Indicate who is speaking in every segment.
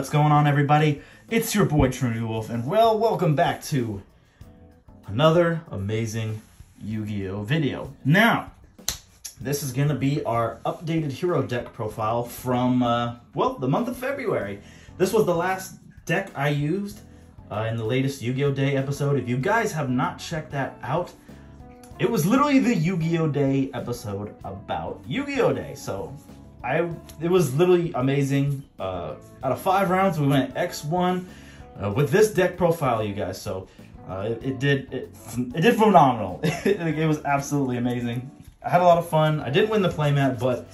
Speaker 1: What's going on, everybody? It's your boy Trinity Wolf, and well, welcome back to another amazing Yu-Gi-Oh video. Now, this is going to be our updated hero deck profile from, well, the month of February. This was the last deck I used in the latest Yu-Gi-Oh Day episode. If you guys have not checked that out, it was literally the Yu-Gi-Oh Day episode about Yu-Gi-Oh Day. So, it was literally amazing. Out of 5 rounds, we went X1 with this deck profile, you guys. So, it did phenomenal. It was absolutely amazing. I had a lot of fun. I didn't win the playmat, but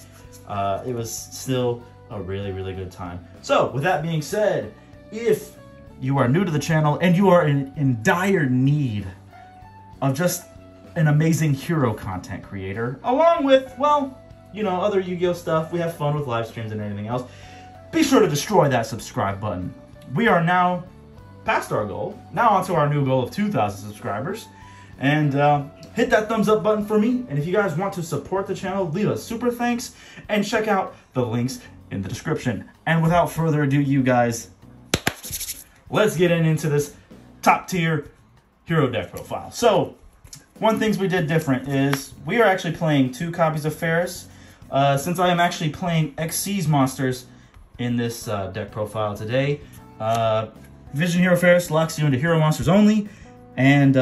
Speaker 1: it was still a really, really good time. So, with that being said, if you are new to the channel and you are in dire need of just an amazing hero content creator, along with, well, you know, other Yu-Gi-Oh stuff, we have fun with live streams and everything else, be sure to destroy that subscribe button. We are now past our goal, now onto our new goal of 2,000 subscribers, and hit that thumbs up button for me. And if you guys want to support the channel, leave a super thanks and check out the links in the description. And without further ado, you guys, let's get into this top tier hero deck profile. So, one thing we did different is we are actually playing 2 copies of Ferris. Since I am actually playing XC's monsters in this deck profile today, Vision Hero Ferris locks you into hero monsters only. And,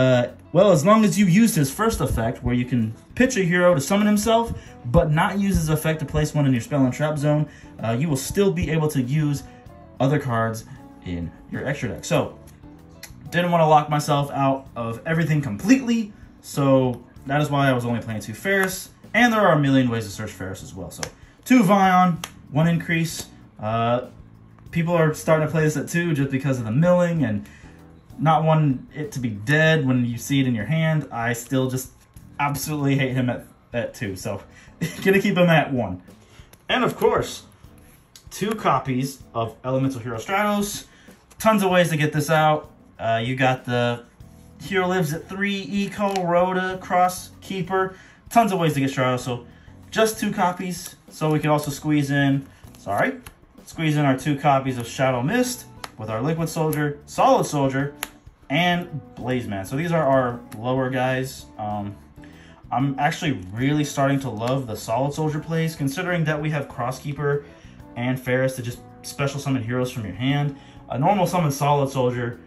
Speaker 1: well, as long as you used his first effect, where you can pitch a hero to summon himself, but not use his effect to place one in your spell and trap zone, you will still be able to use other cards in your extra deck. So, didn't want to lock myself out of everything completely, so that is why I was only playing 2 Ferris. And there are a million ways to search Ferris as well. So, 2 Vion, 1 increase. People are starting to play this at 2 just because of the milling and not wanting it to be dead when you see it in your hand. I still just absolutely hate him at 2. So, gonna keep him at 1. And of course, 2 copies of Elemental Hero Stratos. Tons of ways to get this out. You got the Hero Lives at 3, Eco, Rhoda, Cross, Keeper. Tons of ways to get Stratos, so just 2 copies. So we can also squeeze in our 2 copies of Shadow Mist with our Liquid Soldier, Solid Soldier, and Blaze Man. So these are our lower guys. I'm actually really starting to love the Solid Soldier plays, considering that we have Cross Keeper and Ferris to just special summon heroes from your hand. A normal summon Solid Soldier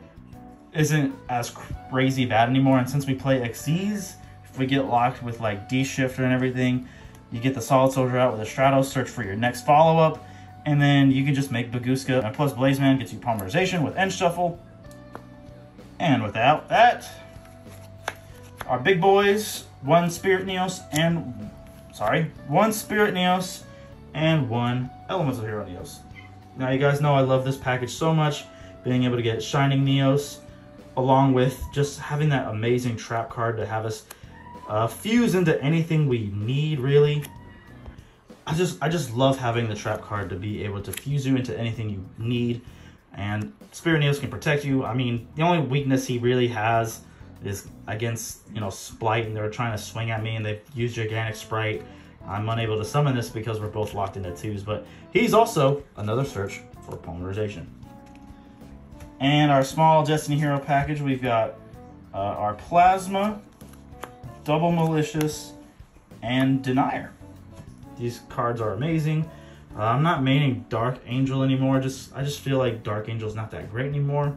Speaker 1: isn't as crazy bad anymore, and since we play XCs, if we get locked with like D-Shifter and everything, you get the Solid Soldier out with a Stratos, search for your next follow-up, and then you can just make Baguska. And plus Blaze Man gets you Polymerization with End Shuffle. And without that, our big boys, 1 Spirit Neos and 1 Elemental Hero Neos. Now you guys know I love this package so much, being able to get Shining Neos, along with just having that amazing trap card to have us fuse into anything we need, really. I just love having the trap card to be able to fuse you into anything you need. And Spirit Neos can protect you. I mean, the only weakness he really has is against, you know, Splight, and they're trying to swing at me and they've used Gigantic Sprite. I'm unable to summon this because we're both locked into 2s, but he's also another search for Polymerization. And our small Destiny Hero package, we've got our Plasma, Double Malicious, and Denier. These cards are amazing. I'm not maining Dark Angel anymore. I just feel like Dark Angel's not that great anymore.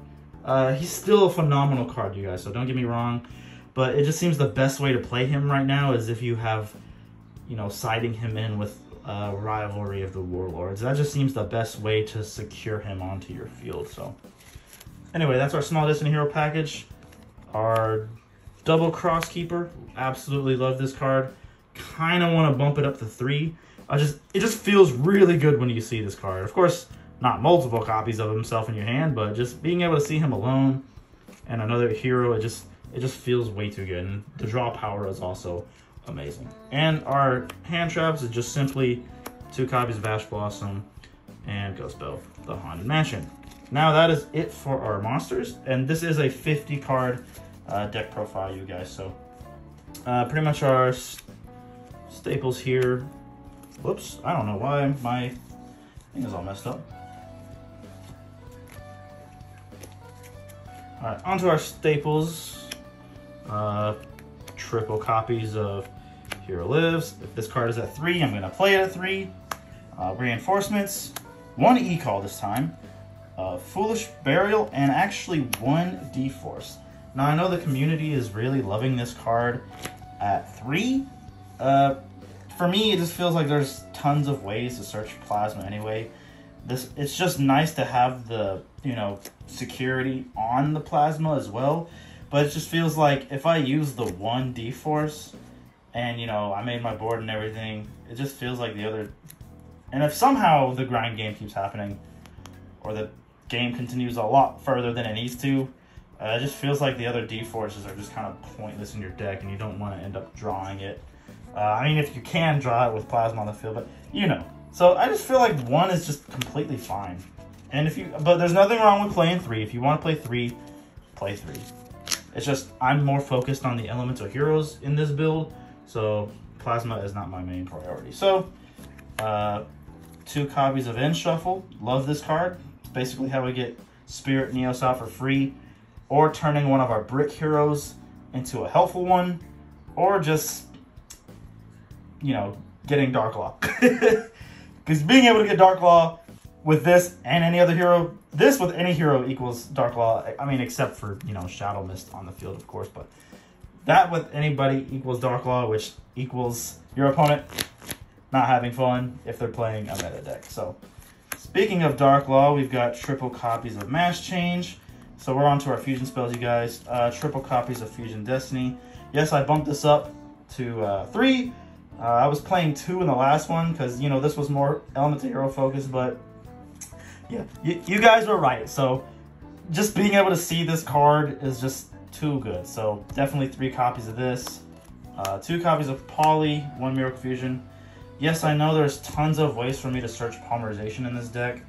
Speaker 1: He's still a phenomenal card, you guys, so don't get me wrong. But it just seems the best way to play him right now is if you have, you know, siding him in with Rivalry of the Warlords. That just seems the best way to secure him onto your field. So, anyway, that's our small Destiny Hero package. Our double Cross Keeper. Absolutely love this card. Kind of want to bump it up to 3. It just feels really good when you see this card. Of course, not multiple copies of himself in your hand, but just being able to see him alone and another hero, it just feels way too good. And the draw power is also amazing. And our hand traps is just simply 2 copies of Ash Blossom and Ghost Bell, the Haunted Mansion. Now that is it for our monsters, and this is a 50 card deck profile, you guys. So pretty much our staples here. Whoops, I don't know why my thing is all messed up. Alright, onto our staples. Triple copies of Hero Lives. If this card is at 3, I'm going to play it at 3. Reinforcements. 1 E-Call this time. Foolish Burial, and actually 1 D-Force. Now, I know the community is really loving this card at 3. For me, it just feels like there's tons of ways to search Plasma anyway. It's just nice to have the, security on the Plasma as well. But it just feels like if I use the 1 D-Force and, I made my board and everything, it just feels like the other... And if somehow the grind game keeps happening, or the game continues a lot further than it needs to, it just feels like the other D-Forces are just kind of pointless in your deck, and you don't want to end up drawing it. I mean, if you can draw it with Plasma on the field, but So I just feel like 1 is just completely fine. And but there's nothing wrong with playing 3. If you want to play 3, play 3. It's just I'm more focused on the elemental heroes in this build, so Plasma is not my main priority. So, 2 copies of End Shuffle. Love this card. It's basically how we get Spirit Neos out for free, or turning one of our brick heroes into a helpful one, or just, getting Dark Law. Because being able to get Dark Law with this and any other hero, this with any hero equals Dark Law. I mean, except for, Shadow Mist on the field, of course, but that with anybody equals Dark Law, which equals your opponent not having fun if they're playing a meta deck. So, speaking of Dark Law, we've got triple copies of Mass Change. So we're on to our fusion spells, you guys. Triple copies of Fusion Destiny. Yes, I bumped this up to 3. I was playing 2 in the last one because, this was more Elemental Hero focused, but yeah, you guys were right. So just being able to see this card is just too good. So definitely 3 copies of this. 2 copies of Poly, 1 Miracle Fusion. Yes, I know there's tons of ways for me to search Polymerization in this deck.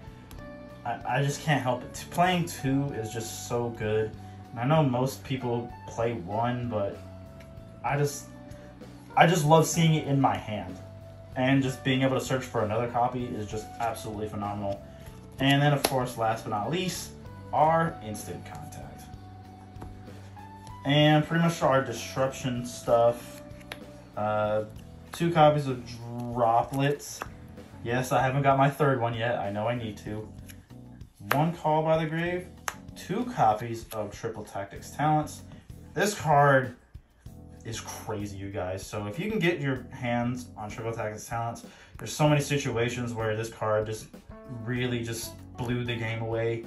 Speaker 1: I just can't help it. Playing 2 is just so good. And I know most people play 1, but I just love seeing it in my hand. And just being able to search for another copy is just absolutely phenomenal. And then, of course, last but not least, our Instant Contact. And pretty much our Disruption stuff. 2 copies of Droplets. Yes, I haven't got my 3rd one yet. I know I need to. 1 Call by the Grave. 2 copies of Triple Tactics Talents. This card is crazy, you guys. So if you can get your hands on Triple Tactics Talents, there's so many situations where this card just really just blew the game away.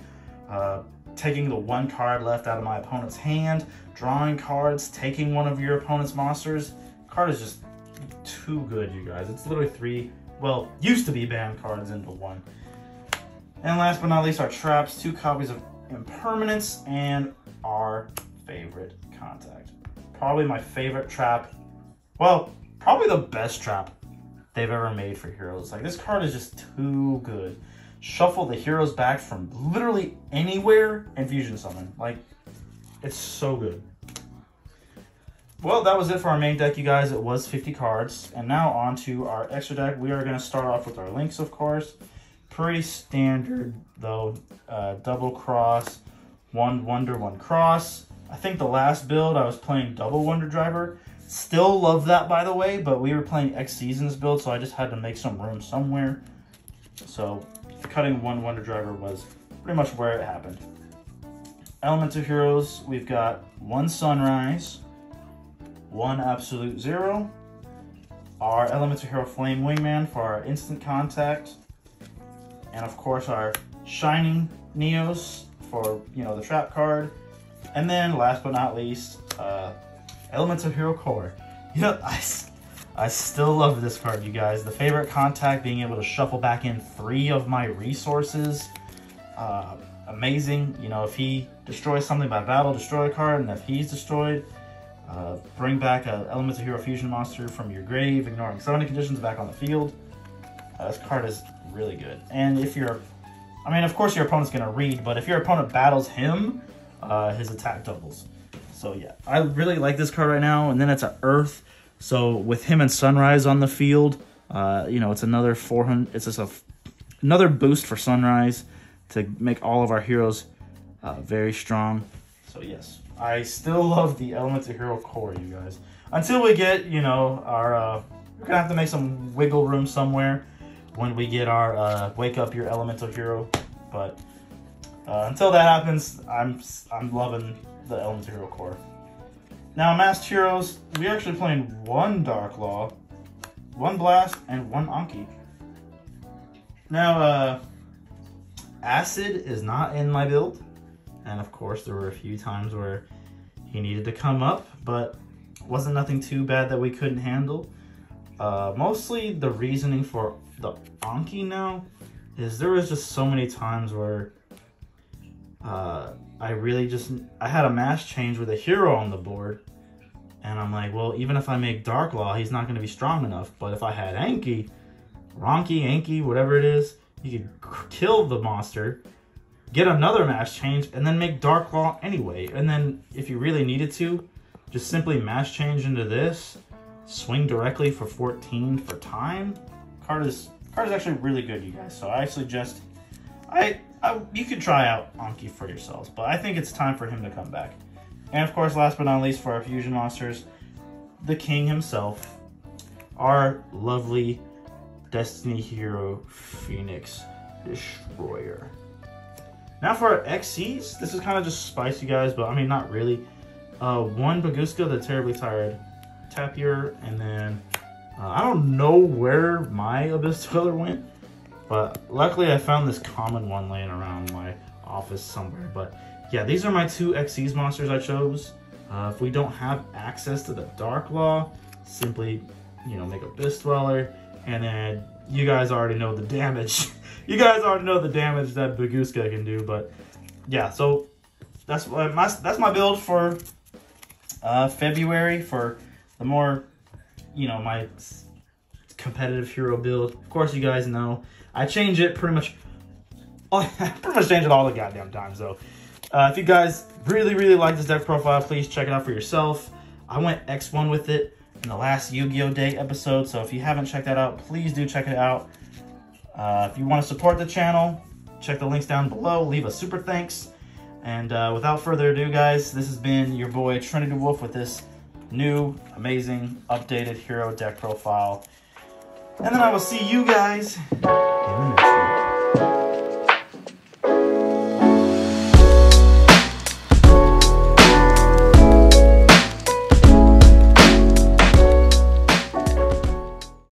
Speaker 1: Taking the 1 card left out of my opponent's hand, drawing cards, taking one of your opponent's monsters. The card is just too good, you guys. It's literally 3, well, used to be banned cards into 1. And last but not least, our traps. 2 copies of Impermanence and our favorite Contact. Probably my favorite trap. Well, probably the best trap they've ever made for heroes. Like, this card is just too good. Shuffle the heroes back from literally anywhere and fusion summon. Like, it's so good. Well, that was it for our main deck, you guys. It was 50 cards. And now on to our extra deck. We are going to start off with our links, of course. Pretty standard, though. Double Cross, 1 Wonder, 1 Cross. I think the last build I was playing double Wonder Driver. Still love that, by the way, but we were playing X Seasons build, so I just had to make some room somewhere. So cutting 1 Wonder Driver was pretty much where it happened. Elemental Heroes, we've got 1 Sunrise, 1 Absolute Zero, our Elemental Hero Flame Wingman for our Instant Contact, and of course our Shining Neos for, the trap card. And then, last but not least, Elemental Hero Core. I still love this card, you guys. The favorite Contact, being able to shuffle back in 3 of my resources. Amazing. If he destroys something by battle, destroy a card. And if he's destroyed, bring back an Elemental Hero Fusion monster from your grave, ignoring summoning conditions back on the field. This card is really good. And if you're... of course your opponent's going to read, but if your opponent battles him, his attack doubles. So yeah, I really like this card right now. And then it's an Earth, so with him and Sunrise on the field, it's another 400. It's just another boost for Sunrise to make all of our heroes very strong. So yes, I still love the Elemental Hero core, you guys. Until we get, you know, our, we're gonna have to make some wiggle room somewhere when we get our Wake Up Your Elemental Hero. But until that happens, I'm loving the Elemental Hero core. Now, Masked Heroes, we're actually playing 1 Dark Law, 1 Blast, and 1 Anki. Now, Acid is not in my build. And of course, there were a few times where he needed to come up, but wasn't nothing too bad that we couldn't handle. Mostly the reasoning for the Anki now is there was just so many times where I had a mass change with a hero on the board, and I'm like, well, even if I make Dark Law, he's not going to be strong enough. But if I had Anki, Anki, whatever it is, you could kill the monster, get another mass change, and then make Dark Law anyway. And then if you really needed to, just simply mass change into this, swing directly for 14 for time. Card is actually really good, you guys. So I suggest, you could try out Anki for yourselves, but I think it's time for him to come back. And of course, last but not least, for our fusion monsters, the king himself, our lovely Destiny Hero Phoenix Destroyer. Now for our XCs, this is kind of just spicy, guys, but I mean, not really. 1 Baguska, the Terribly Tired Tapir, and then I don't know where my Abyss Dweller went, but luckily I found this common one laying around my office somewhere. But yeah, these are my 2 XCs monsters I chose. If we don't have access to the Dark Law, simply, you know, make Abyss Dweller, and then you guys already know the damage. You guys already know the damage that Baguska can do. But yeah, so that's my build for February, for the more, you know, my competitive hero build. Of course, you guys know I change it pretty much. I pretty much change it all the goddamn time. So if you guys really like this deck profile, please check it out for yourself. I went X1 with it in the last Yu-Gi-Oh! Day episode, so if you haven't checked that out, please do check it out. If you want to support the channel, check the links down below, leave a super thanks. And without further ado, guys, this has been your boy Trinity Wolf with this new, amazing, updated hero deck profile. And then I will see you guys in the next